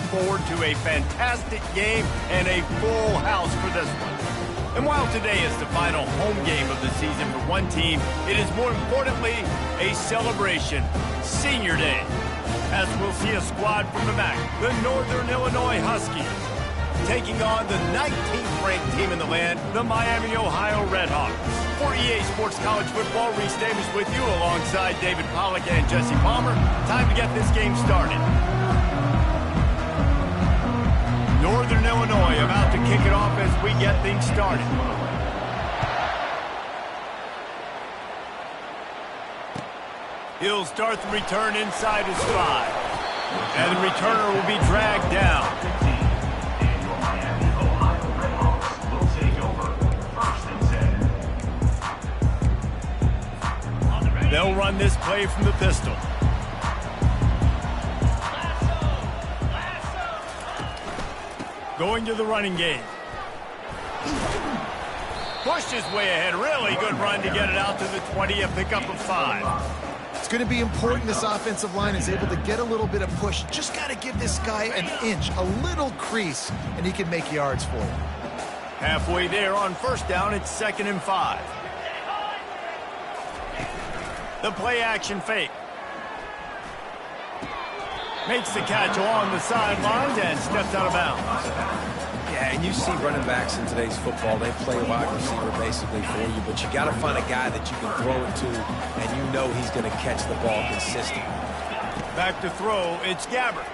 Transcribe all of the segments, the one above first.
forward to a fantastic game and a full house for this one. And while today is the final home game of the season for one team, it is more importantly a celebration, Senior Day, as we'll see a squad from the MAC, the Northern Illinois Huskies, taking on the 19th-ranked team in the land, the Miami, Ohio Redhawks. For EA Sports College Football, Reese Davis with you alongside David Pollack and Jesse Palmer. Time to get this game started. Northern Illinois about to kick it off as we get things started. He'll start the return inside his 5. And the returner will be dragged down. They'll run this play from the pistol. Going to the running game. Pushed his way ahead. Really good run to get it out to the 20, a pickup of 5. It's going to be important this offensive line is able to get a little bit of push. Just got to give this guy an inch, a little crease, and he can make yards for you. Halfway there on first down, it's 2nd and 5. The play action fake. Makes the catch along the sidelines and steps out of bounds. Yeah, and you see running backs in today's football, they play wide receiver basically for you, but you got to find a guy that you can throw it to, and you know he's going to catch the ball consistently. Back to throw, it's Gabbert.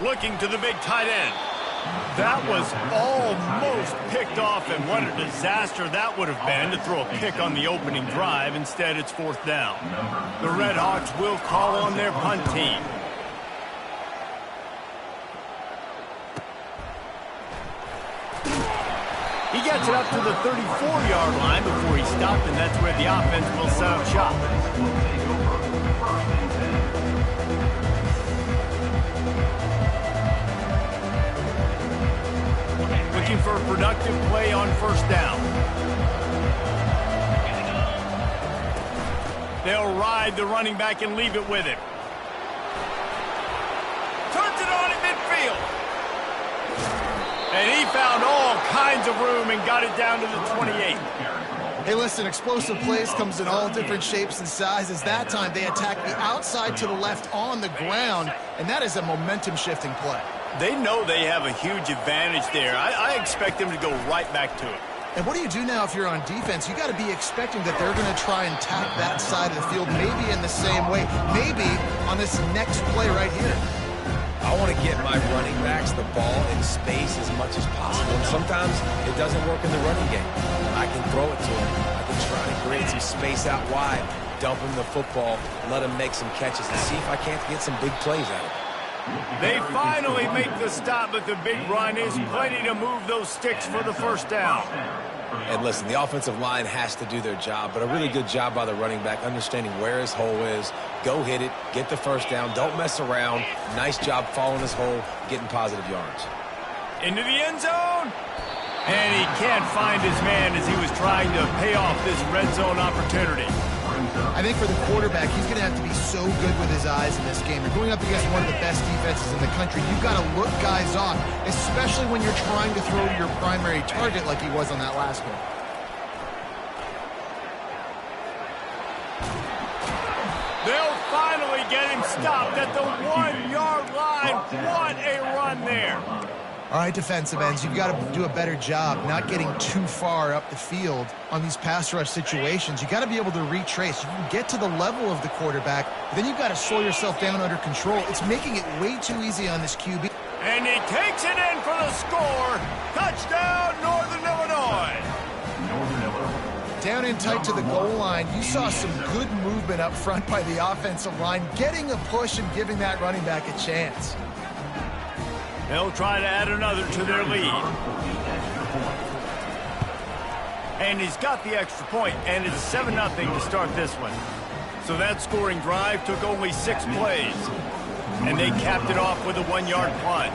Looking to the big tight end. That was almost picked off, and what a disaster that would have been to throw a pick on the opening drive. Instead, it's 4th down. The Redhawks will call on their punt team. He gets it up to the 34-yard line before he stopped, and that's where the offense will set up shop. Looking for a productive play on first down. They'll ride the running back and leave it with him. Turns it on in midfield. And he found all kinds of room and got it down to the 28. Hey, listen, explosive plays comes in all different shapes and sizes. That time they attack the outside to the left on the ground, and that is a momentum-shifting play. They know they have a huge advantage there. I expect them to go right back to it. And what do you do now if you're on defense? You got to be expecting that they're going to try and tap that side of the field, maybe in the same way, maybe on this next play right here. I want to get my running backs the ball in space as much as possible. And sometimes it doesn't work in the running game. I can throw it to him. I can try to create some space out wide, dump him the football, let him make some catches, and see if I can't get some big plays out of it. They finally make the stop, but the big run is plenty to move those sticks for the first down. And listen, the offensive line has to do their job, but a really good job by the running back, understanding where his hole is. Go hit it, get the first down, don't mess around. Nice job following his hole, getting positive yards. Into the end zone. And he can't find his man as he was trying to pay off this red zone opportunity. I think for the quarterback, he's going to have to be so good with his eyes in this game. You're going up against one of the best defenses in the country. You've got to look guys off, especially when you're trying to throw to your primary target like he was on that last one. They'll finally get him stopped at the 1-yard line. What a run there. All right, defensive ends, you've got to do a better job not getting too far up the field on these pass rush situations. You've got to be able to retrace. You can get to the level of the quarterback, but then you've got to slow yourself down under control. It's making it way too easy on this QB. And he takes it in for the score. Touchdown, Northern Illinois. Down in tight to the goal line, you saw some good movement up front by the offensive line, getting a push and giving that running back a chance. They'll try to add another to their lead. And he's got the extra point, and it's 7-0 to start this one. So that scoring drive took only 6 plays. And they capped it off with a 1-yard plunge.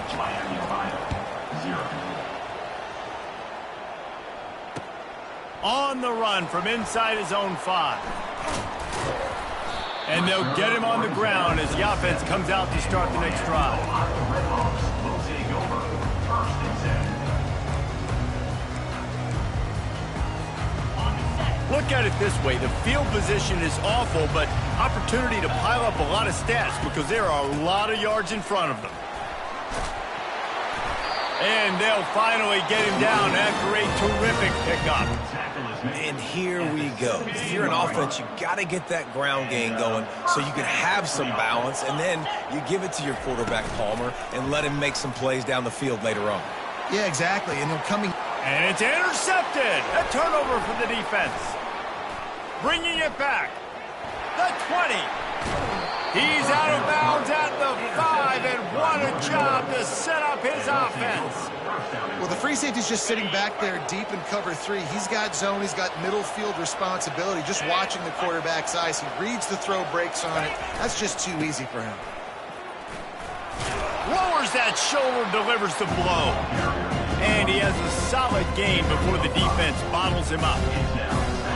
On the run from inside his own 5. And they'll get him on the ground as the offense comes out to start the next drive. look at it this way. The field position is awful, but opportunity to pile up a lot of stats because there are a lot of yards in front of them. And they'll finally get him down after a terrific pickup. And here we go. If you're an offense, you got to get that ground game going so you can have some balance, and then you give it to your quarterback, Palmer, and let him make some plays down the field later on. Yeah, exactly. And he'll coming. And it's intercepted. A turnover for the defense. Bringing it back. The 20. He's out of bounds at the 5, and what a job to set up his offense. Well, the free safety's just sitting back there deep in cover 3. He's got zone. He's got middle field responsibility. Just watching the quarterback's eyes. He reads the throw, breaks on it. That's just too easy for him. Lowers that shoulder, delivers the blow. And he has a solid game before the defense bottles him up.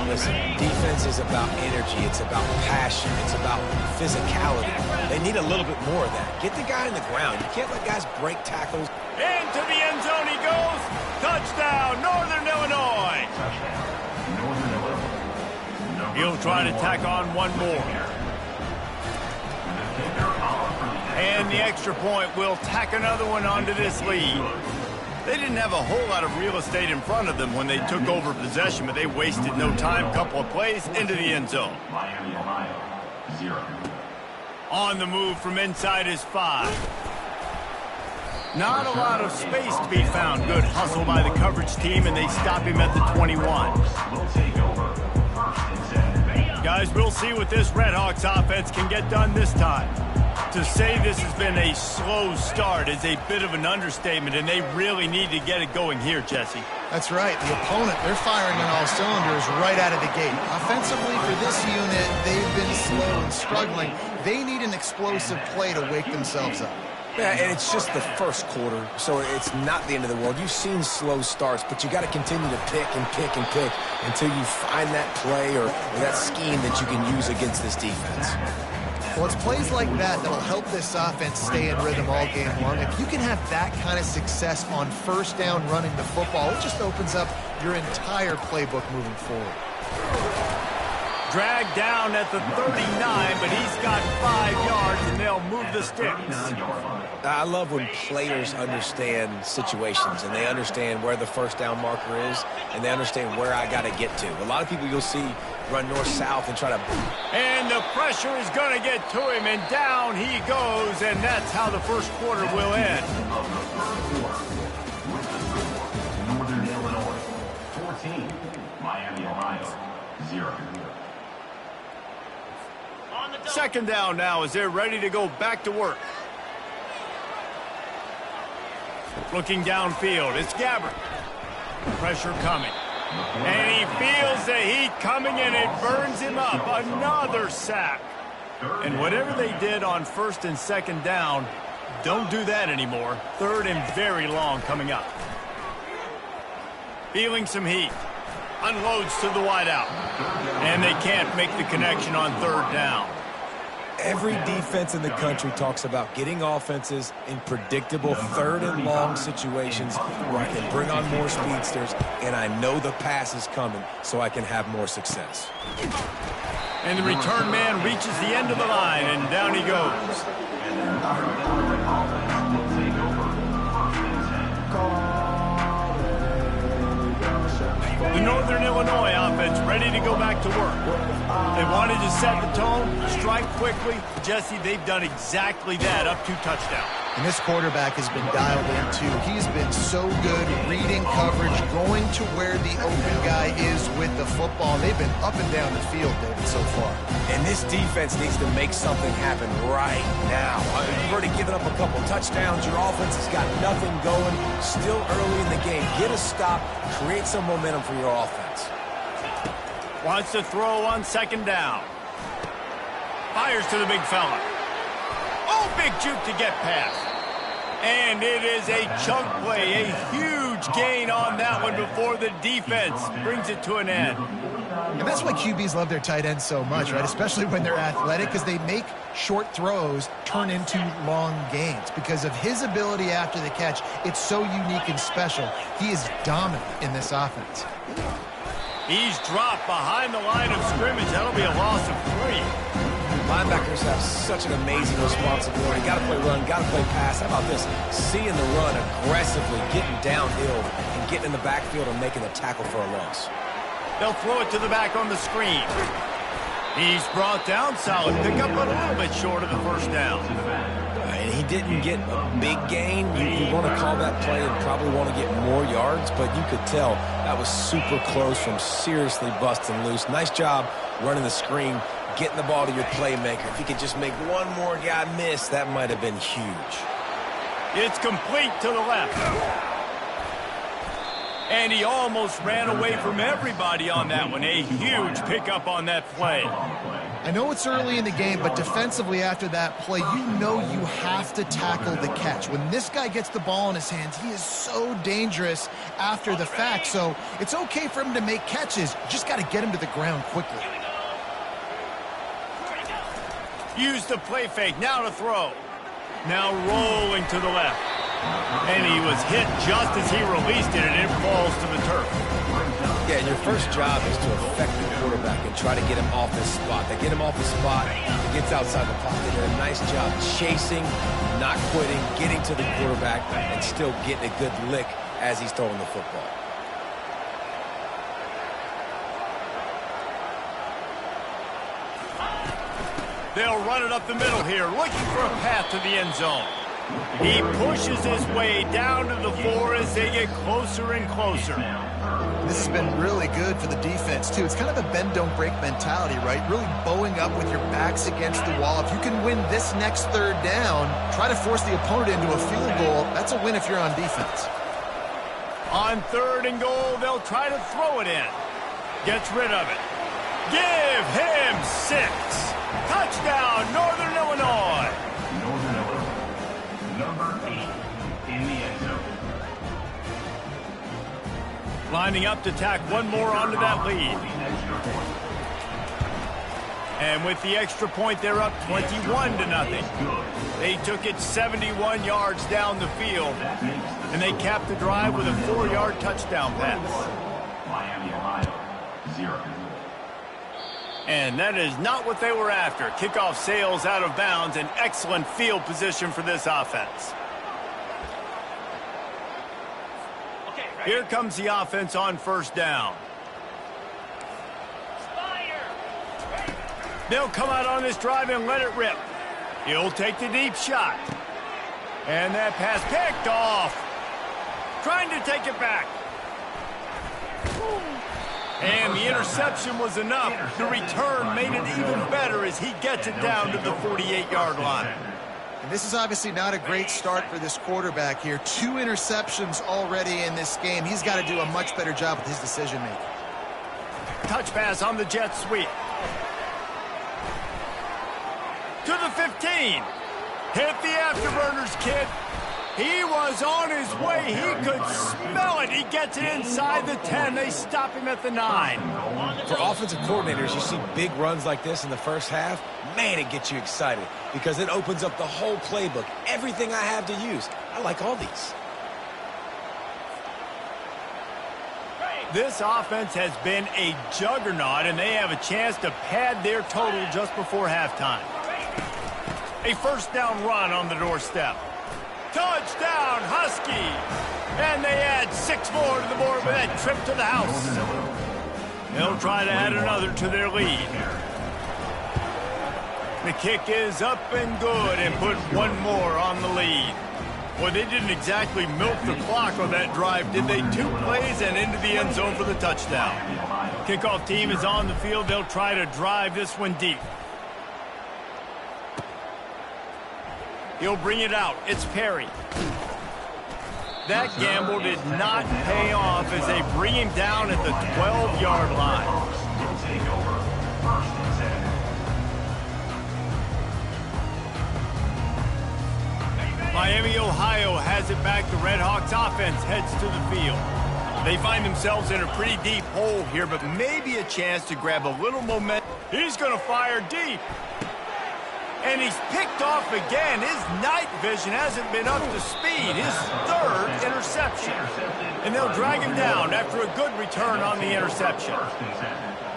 Listen, defense is about energy. It's about passion. It's about physicality. They need a little bit more of that. Get the guy in the ground. You can't let guys break tackles. Into the end zone he goes. Touchdown, Northern Illinois. He'll try to tack on one more. And the extra point will tack another one onto this lead. They didn't have a whole lot of real estate in front of them when they took over possession, but they wasted no time. Couple of plays into the end zone. Miami, Ohio, 0. On the move from inside his 5. Not a lot of space to be found. Good hustle by the coverage team, and they stop him at the 21. Guys, we'll see what this Redhawks offense can get done this time. To say this has been a slow start is a bit of an understatement, and they really need to get it going here, Jesse. That's right. The opponent, they're firing on all cylinders right out of the gate. Offensively, for this unit, they've been slow and struggling. They need an explosive play to wake themselves up. Yeah, and it's just the first quarter, so it's not the end of the world. You've seen slow starts, but you got to continue to pick and pick and pick until you find that play or that scheme that you can use against this defense. Well, it's plays like that that'll help this offense stay in rhythm all game long. If you can have that kind of success on first down running the football, it just opens up your entire playbook moving forward. Dragged down at the 39, but he's got 5 yards, and they'll move the sticks. I love when players understand situations, and they understand where the first down marker is, and they understand where I got to get to. A lot of people you'll see run north-south and try to... And the pressure is going to get to him, and down he goes, and that's how the first quarter will end. Northern Illinois, 14. Miami, Ohio, 0. Second down now as they're ready to go back to work. Looking downfield, it's Gabbert. Pressure coming. And he feels the heat coming, and it burns him up. Another sack. And whatever they did on first and second down, don't do that anymore. Third and very long coming up. Feeling some heat. Unloads to the wideout. And they can't make the connection on third down. Every defense in the country talks about getting offenses in predictable third and long situations where I can bring on more speedsters and I know the pass is coming so I can have more success. And the return man reaches the end of the line, and down he goes. The Northern Illinois offense ready to go back to work. They wanted to set the tone, strike quickly. Jesse, they've done exactly that, up 2 touchdowns. And this quarterback has been dialed in, too. He's been so good reading coverage, going to where the open guy is with the football. They've been up and down the field, David, so far. And this defense needs to make something happen right now. You've already given up a couple touchdowns. Your offense has got nothing going. Still early in the game. Get a stop. Create some momentum for your offense. Wants to throw on second down. Fires to the big fella. Oh, big juke to get past. And it is a chunk play, a huge gain on that one before the defense brings it to an end. And that's why QBs love their tight ends so much, right? Especially when they're athletic, because they make short throws turn into long gains. Because of his ability after the catch, it's so unique and special. He is dominant in this offense. He's dropped behind the line of scrimmage. That'll be a loss of 3. Linebackers have such an amazing responsibility. Got to play run, got to play pass. How about this? Seeing the run aggressively, getting downhill, and getting in the backfield and making the tackle for a loss. They'll throw it to the back on the screen. He's brought down. Solid pickup, but a little bit short of the first down. And he didn't get a big gain. You want to call that play and probably want to get more yards, but you could tell that was super close from seriously busting loose. Nice job running the screen, getting the ball to your playmaker. If he could just make one more guy miss, that might have been huge. It's complete to the left. And he almost ran away from everybody on that one. A huge pickup on that play. I know it's early in the game, but defensively after that play, you know you have to tackle the catch. When this guy gets the ball in his hands, he is so dangerous after the fact. So it's okay for him to make catches. You just got to get him to the ground quickly. Use the play fake. Now to throw. Now rolling to the left. And he was hit just as he released it, and it falls to the turf. Yeah, and your first job is to affect the quarterback and try to get him off his spot. They get him off the spot, he gets outside the pocket. They did a nice job chasing, not quitting, getting to the quarterback, and still getting a good lick as he's throwing the football. They'll run it up the middle here, looking for a path to the end zone. He pushes his way down to the 4 as they get closer and closer. This has been really good for the defense, too. It's kind of a bend-don't-break mentality, right? Really bowing up with your backs against the wall. If you can win this next third down, try to force the opponent into a field goal. That's a win if you're on defense. On 3rd and goal, they'll try to throw it in. Gets rid of it. Give him 6. Touchdown, Northern Illinois. Northern Illinois. Number 8 in the end zone. Lining up to tack one more onto that lead. And with the extra point, they're up 21-0. They took it 71 yards down the field, and they capped the drive with a 4-yard touchdown pass. Miami, Ohio, 0. And that is not what they were after. Kickoff sails out of bounds, and excellent field position for this offense. Here comes the offense on 1st down. They'll come out on this drive and let it rip. He'll take the deep shot. And that pass picked off. Trying to take it back. And the interception was enough. The return made it even better as he gets it down to the 48-yard line. And this is obviously not a great start for this quarterback here. 2 interceptions already in this game. He's got to do a much better job with his decision-making. Touch pass on the jet sweep. To the 15. Hit the afterburners, kid. He was on his way. He could smell it. He gets it inside the 10. They stop him at the 9. For offensive coordinators, you see big runs like this in the first half. Man, it gets you excited because it opens up the whole playbook. Everything I have to use. I like all these. This offense has been a juggernaut, and they have a chance to pad their total just before halftime. A 1st down run on the doorstep. Touchdown, Husky! And they add 6 more to the board with that trip to the house. They'll try to add another to their lead. The kick is up and good and put 1 more on the lead. Well, they didn't exactly milk the clock on that drive, did they? 2 plays and into the end zone for the touchdown. Kickoff team is on the field. They'll try to drive this one deep. He'll bring it out. It's Perry. That gamble did not pay off as they bring him down at the 12-yard line. Miami, Ohio has it back. The Red Hawks offense heads to the field. They find themselves in a pretty deep hole here, but maybe a chance to grab a little momentum. He's going to fire deep. And he's picked off again. His night vision hasn't been up to speed. His 3rd interception. interception. And they'll drag him down after a good return on the interception.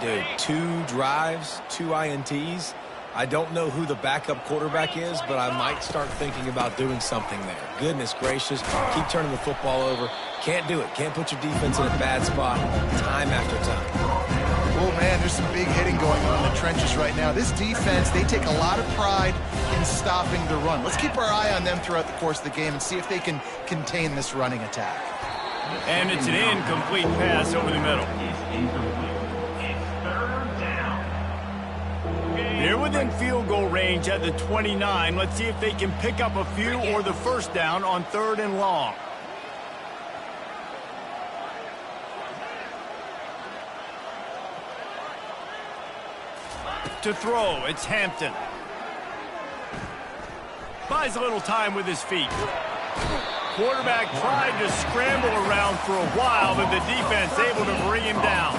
Dude, 2 drives, 2 INTs. I don't know who the backup quarterback is, but I might start thinking about doing something there. Goodness gracious, keep turning the football over. Can't do it. Can't put your defense in a bad spot time after time. Oh, man, there's some big hitting going on in the trenches right now. This defense, they take a lot of pride in stopping the run. Let's keep our eye on them throughout the course of the game and see if they can contain this running attack. And it's an incomplete pass over the middle. They're within field goal range at the 29. Let's see if they can pick up a few or the first down on 3rd and long. To throw, it's Hampton. Buys a little time with his feet. Quarterback tried to scramble around for a while, but the defense able to bring him down.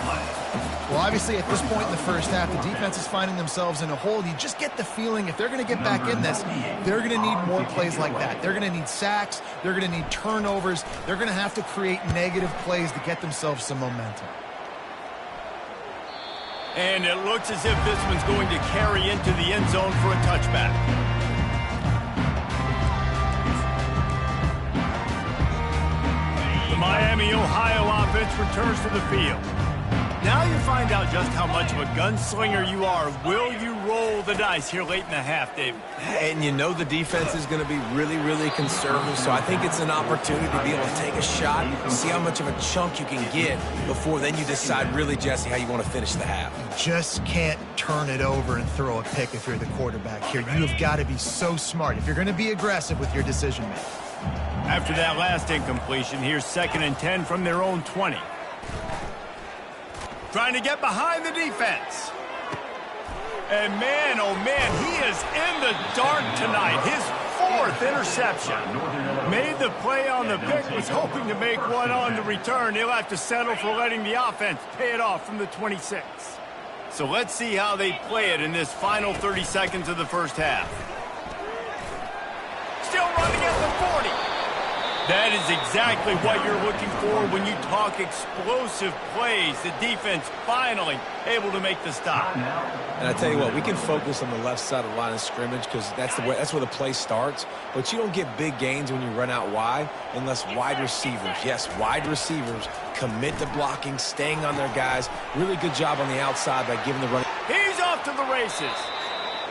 Well, obviously, at this point in the first half, the defense is finding themselves in a hole. You just get the feeling if they're going to get back in this, they're going to need more plays like that. They're going to need sacks. They're going to need turnovers. They're going to have to create negative plays to get themselves some momentum. And it looks as if this one's going to carry into the end zone for a touchback. The Miami, Ohio offense returns to the field. Now you find out just how much of a gunslinger you are. Will you roll the dice here late in the half, David? And you know the defense is going to be really, really conservative, so I think it's an opportunity to be able to take a shot, see how much of a chunk you can get before then you decide really, Jesse, how you want to finish the half. You just can't turn it over and throw a pick if you're the quarterback here. You have got to be so smart if you're going to be aggressive with your decision-making. After that last incompletion, here's 2nd and 10 from their own 20. Trying to get behind the defense. And man, oh man, he is in the dark tonight. His 4th interception. Made the play on the pick, was hoping to make one on the return. He'll have to settle for letting the offense pay it off from the 26. So let's see how they play it in this final 30 seconds of the first half. Still running at the 40. That is exactly what you're looking for when you talk explosive plays. The defense finally able to make the stop. And I tell you what, we can focus on the left side of the line of scrimmage because that's where the play starts. But you don't get big gains when you run out wide unless wide receivers, yes, wide receivers, commit to blocking, staying on their guys. Really good job on the outside by giving the run. He's off to the races.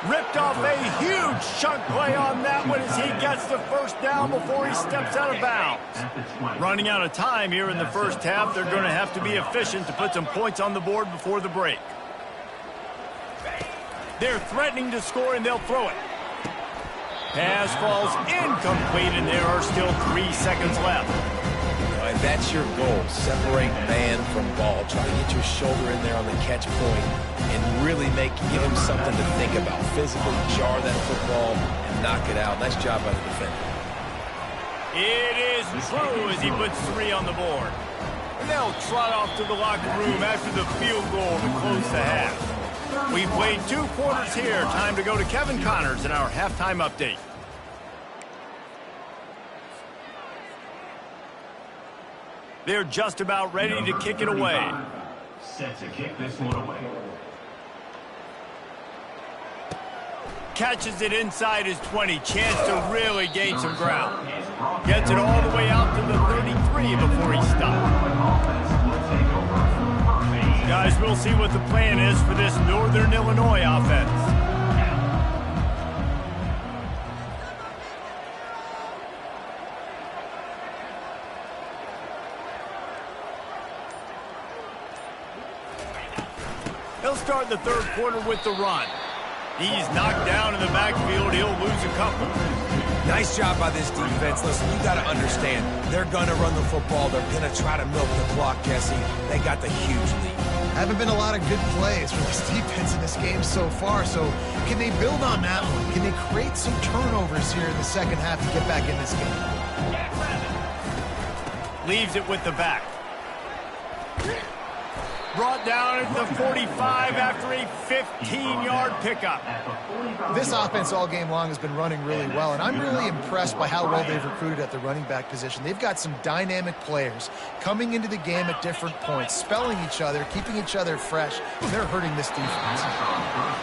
Ripped off a huge chunk play on that one as he gets the first down before he steps out of bounds. Running out of time here in the first half, they're going to have to be efficient to put some points on the board before the break. They're threatening to score, and they'll throw it. Pass falls incomplete, and there are still 3 seconds left. And that's your goal, separate man from ball. Try to get your shoulder in there on the catch point and really give him something to think about. Physically jar that football and knock it out. Nice job by the defender. It is true as he puts 3 on the board. And they'll trot off to the locker room after the field goal to close the half. We played 2 quarters here. Time to go to Kevin Connors in our halftime update. They're just about ready to kick it away. Set to kick this one away. Catches it inside his 20. Chance to really gain some ground. Gets it all the way out to the 33 before he stops. Guys, we'll see what the plan is for this Northern Illinois offense. He'll start the 3rd quarter with the run. He's knocked down in the backfield. He'll lose a couple. Nice job by this defense. Listen, you got to understand, they're going to run the football. They're going to try to milk the clock, Jesse. They got the huge lead. Haven't been a lot of good plays from this defense in this game so far, so can they build on that one? Can they create some turnovers here in the second half to get back in this game? Leaves it with the back. Brought down at the 45 after a 15-yard pickup. This offense all game long has been running really well, and I'm really impressed by how well they've recruited at the running back position. They've got some dynamic players coming into the game at different points, spelling each other, keeping each other fresh, and they're hurting this defense.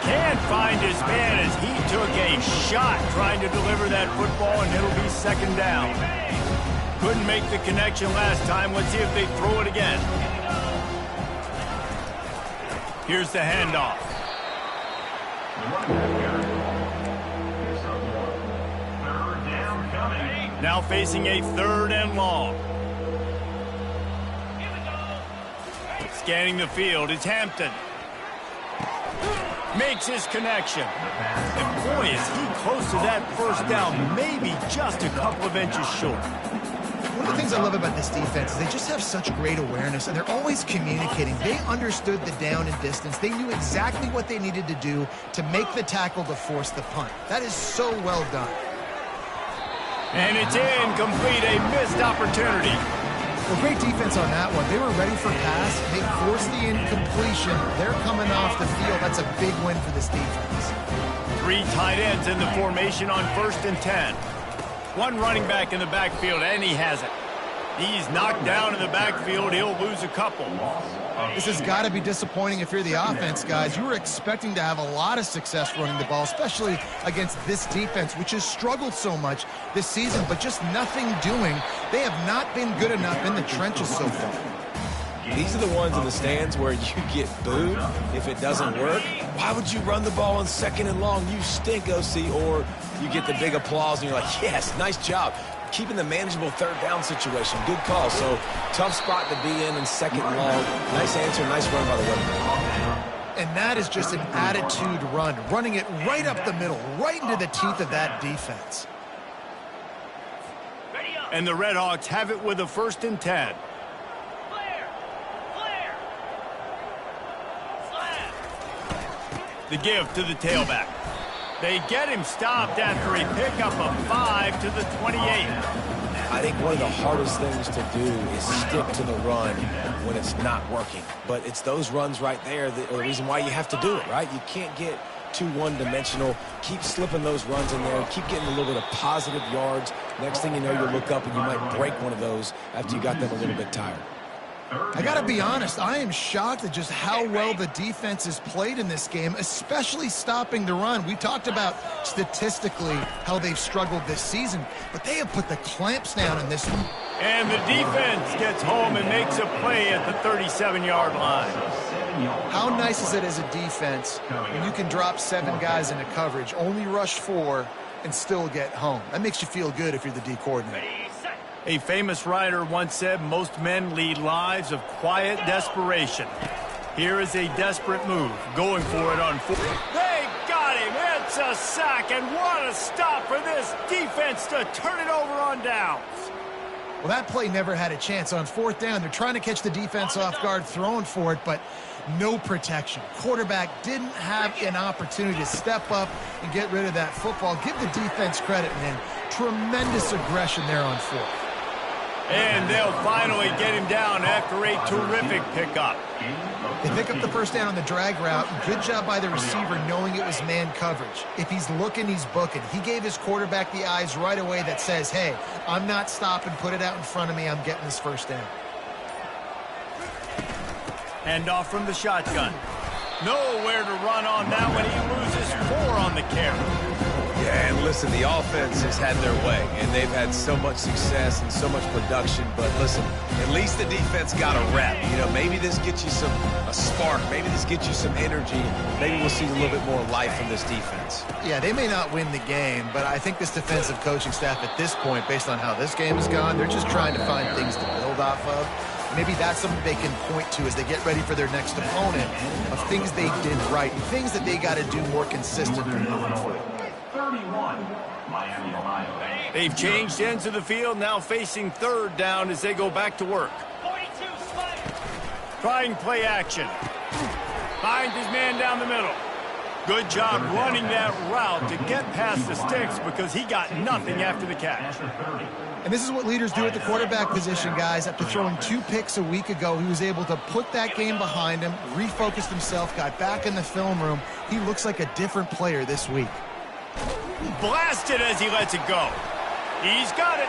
Can't find his man as he took a shot trying to deliver that football, and it'll be second down. Couldn't make the connection last time. Let's see if they throw it again. Here's the handoff. Now facing a 3rd and long. Scanning the field, it's Hampton. Makes his connection. And boy, is he close to that first down, maybe just a couple of inches short. One of the things I love about this defense is they just have such great awareness, and they're always communicating. They understood the down and distance. They knew exactly what they needed to do to make the tackle to force the punt. That is so well done. And it's incomplete, a missed opportunity. Well, great defense on that one. They were ready for pass. They forced the incompletion. They're coming off the field. That's a big win for this defense. 3 tight ends in the formation on 1st and 10. One running back in the backfield, and he has it. He's knocked down in the backfield. He'll lose a couple. This has got to be disappointing if you're the offense, guys. You were expecting to have a lot of success running the ball, especially against this defense, which has struggled so much this season, but just nothing doing. They have not been good enough in the trenches so far. These are the ones in the stands where you get booed if it doesn't work. Why would you run the ball on 2nd and long? You stink, OC. Or you get the big applause and you're like, yes, nice job. Keeping the manageable 3rd down situation. Good call. So tough spot to be in 2nd and long. Nice answer, nice run by the running back. And that is just an attitude run, running it right up the middle, right into the teeth of that defense. And the Redhawks have it with a 1st and 10. The give to the tailback. They get him stopped after a pickup of 5 to the 28. I think one of the hardest things to do is stick to the run when it's not working. But it's those runs right there that are the reason why you have to do it, right? You can't get too one-dimensional. Keep slipping those runs in there. Keep getting a little bit of positive yards. Next thing you know, you'll look up and you might break one of those after you got them a little bit tired. I got to be honest, I am shocked at just how well the defense has played in this game, especially stopping the run. We talked about statistically how they've struggled this season, but they have put the clamps down in this one. And the defense gets home and makes a play at the 37-yard line. How nice is it as a defense when you can drop 7 guys into coverage, only rush 4, and still get home? That makes you feel good if you're the D coordinator. A famous writer once said, most men lead lives of quiet desperation. Here is a desperate move, going for it on 4. They got him! It's a sack, and what a stop for this defense to turn it over on downs. Well, that play never had a chance. On 4th down, they're trying to catch the defense off guard, throwing for it, but no protection. Quarterback didn't have an opportunity to step up and get rid of that football. Give the defense credit, man. Tremendous aggression there on 4th. And they'll finally get him down after a terrific pickup. They pick up the 1st down on the drag route. Good job by the receiver knowing it was man coverage. If he's looking, he's booking. He gave his quarterback the eyes right away that says, hey, I'm not stopping, put it out in front of me, I'm getting this 1st down. Hand off from the shotgun. Nowhere to run on that one. He loses 4 on the carry. Yeah, and listen, the offense has had their way, and they've had so much success and so much production. But listen, at least the defense got a rep. You know, maybe this gets you a spark. Maybe this gets you some energy. Maybe we'll see a little bit more life from this defense. Yeah, they may not win the game, but I think this defensive coaching staff at this point, based on how this game has gone, they're just trying to find things to build off of. Maybe that's something they can point to as they get ready for their next opponent, of things they did right, things that they got to do more consistently moving forward. They've changed ends of the field, now facing 3rd down as they go back to work. Trying play action. Finds his man down the middle. Good job running that route to get past the sticks because he got nothing after the catch. And this is what leaders do at the quarterback position, guys. After throwing 2 picks a week ago, he was able to put that game behind him, refocused himself, got back in the film room. He looks like a different player this week. Blasted as he lets it go. He's got it.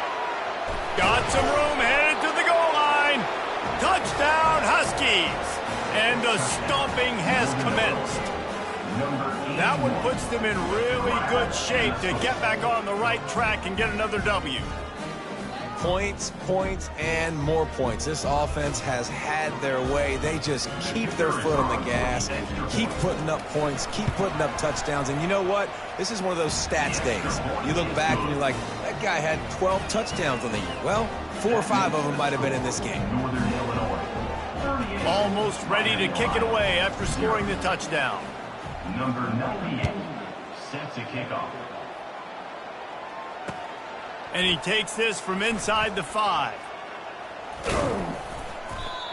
Got some room, headed to the goal line. Touchdown, Huskies. And the stomping has commenced. That one puts them in really good shape to get back on the right track and get another W. Points, points, and more points. This offense has had their way. They just keep their foot on the gas, keep putting up points, keep putting up touchdowns. And you know what? This is one of those stats days. You look back and you're like, that guy had 12 touchdowns on the year. Well, 4 or 5 of them might have been in this game. Almost ready to kick it away after scoring the touchdown. Number 98, set to kick off. And he takes this from inside the 5.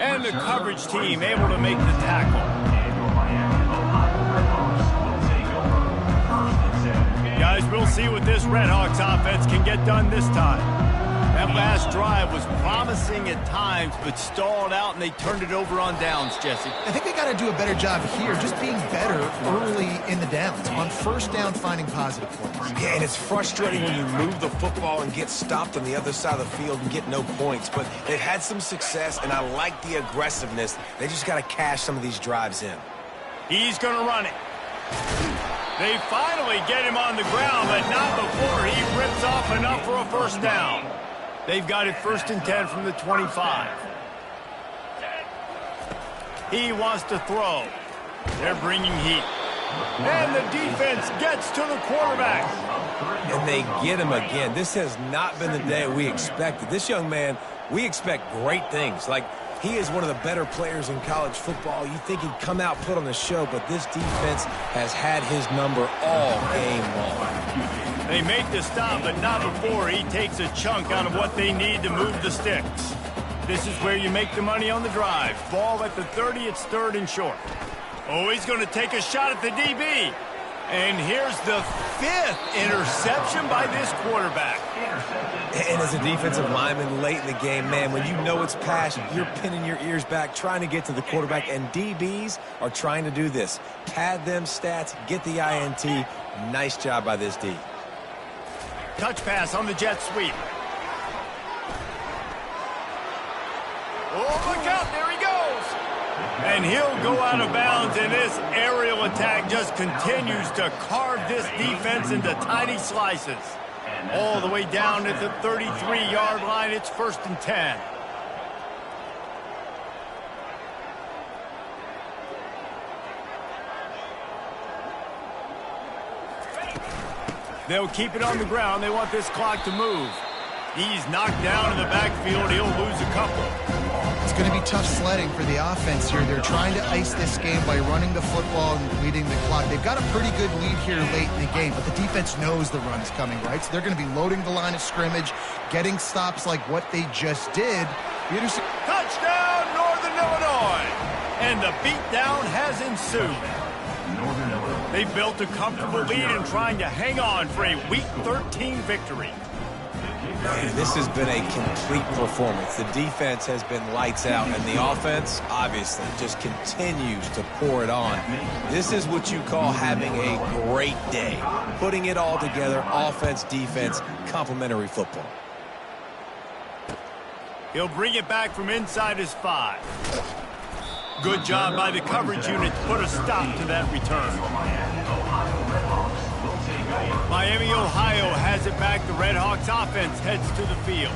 And the coverage team able to make the tackle. Guys, we'll see what this Redhawks offense can get done this time. That last drive was promising at times, but stalled out, and they turned it over on downs, Jesse. I think they got to do a better job here, just being better early in the downs. On first down, finding positive points. Yeah, and it's frustrating when you move the football and get stopped on the other side of the field and get no points. But they've had some success, and I like the aggressiveness. They just got to cash some of these drives in. He's going to run it. They finally get him on the ground, but not before he rips off enough for a first down. They've got it 1st and 10 from the 25. He wants to throw. They're bringing heat. And the defense gets to the quarterback. And they get him again. This has not been the day we expected. This young man, we expect great things. Like, he is one of the better players in college football. You think he'd come out, put on the show, but this defense has had his number all game long. They make the stop, but not before he takes a chunk out of what they need to move the sticks. This is where you make the money on the drive. Ball at the 30, it's 3rd and short. Oh, he's going to take a shot at the DB. And here's the 5th interception by this quarterback. And as a defensive lineman late in the game, man, when you know it's passed, you're pinning your ears back, trying to get to the quarterback, and DBs are trying to do this. Pad them stats, get the INT. Nice job by this D. Touch pass on the jet sweep. Oh, look out, there he goes. And he'll go out of bounds, and this aerial attack just continues to carve this defense into tiny slices. All the way down at the 33-yard line, it's 1st and 10. They'll keep it on the ground. They want this clock to move. He's knocked down in the backfield. He'll lose a couple. It's going to be tough sledding for the offense here. They're trying to ice this game by running the football and leading the clock. They've got a pretty good lead here late in the game, but the defense knows the run's coming, right? So they're going to be loading the line of scrimmage, getting stops like what they just did. Touchdown, Northern Illinois! And the beatdown has ensued. They built a comfortable lead and trying to hang on for a Week 13 victory. Man, this has been a complete performance. The defense has been lights out, and the offense, obviously, just continues to pour it on. This is what you call having a great day. Putting it all together, offense, defense, complementary football. He'll bring it back from inside his 5. Good job by the coverage unit to put a stop to that return. Miami, Ohio has it back. The Redhawks offense heads to the field.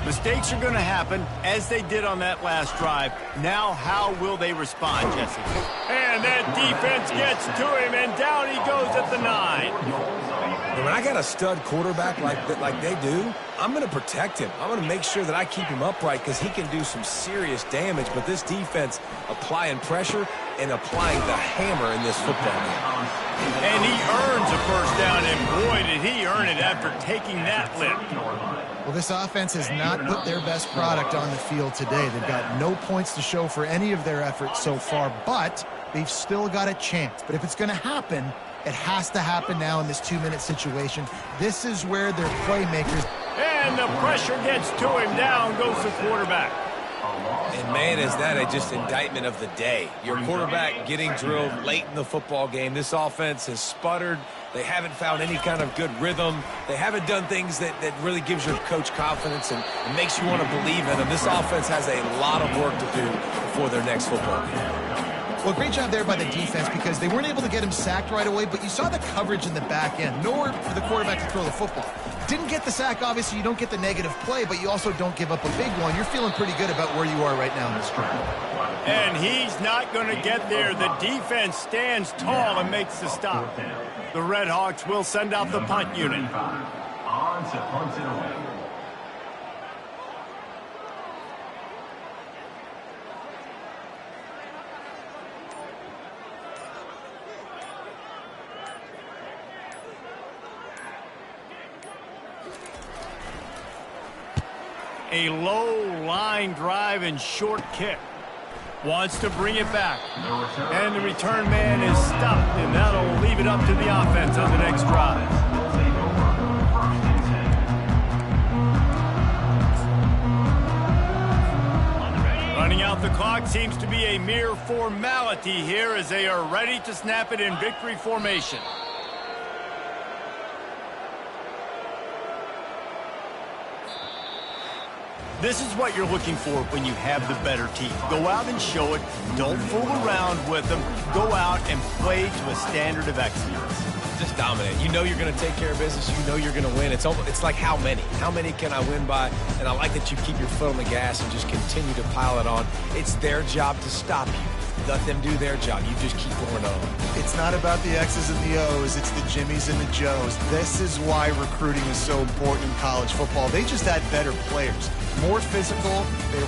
Mistakes are going to happen, as they did on that last drive. Now, how will they respond, Jesse? And that defense gets to him, and down he goes at the 9. When I got a stud quarterback like they do, I'm going to protect him. I'm going to make sure that I keep him upright because he can do some serious damage. But this defense applying pressure and applying the hammer in this football game. And he earns a first down, and boy, did he earn it after taking that lift. Well, this offense has not put their best product on the field today. They've got no points to show for any of their efforts so far, but they've still got a chance. But if it's going to happen, it has to happen now in this 2-minute situation. This is where their playmakers... And the pressure gets to him. Down goes the quarterback. And, man, is that just indictment of the day. Your quarterback getting drilled late in the football game. This offense has sputtered. They haven't found any kind of good rhythm. They haven't done things that really gives your coach confidence and makes you want to believe in them. This offense has a lot of work to do before their next football game. Well, great job there by the defense because they weren't able to get him sacked right away, but you saw the coverage in the back end. Nowhere for the quarterback to throw the football. Didn't get the sack, obviously. You don't get the negative play, but you also don't give up a big one. You're feeling pretty good about where you are right now in this drive. And he's not going to get there. The defense stands tall and makes the stop. The Red Hawks will send out the punt unit. On to punt it away. A low line drive and short kick. Wants to bring it back. And the return man is stopped, and that'll leave it up to the offense on the next drive. Running out the clock seems to be a mere formality here as they are ready to snap it in victory formation. This is what you're looking for when you have the better team. Go out and show it. Don't fool around with them. Go out and play to a standard of excellence. Just dominate. You know you're going to take care of business. You know you're going to win. It's like how many? How many can I win by? And I like that you keep your foot on the gas and just continue to pile it on. It's their job to stop you. Let them do their job. You just keep going on. It's not about the X's and the O's. It's the Jimmies and the Joes. This is why recruiting is so important in college football. They just had better players. More physical. They're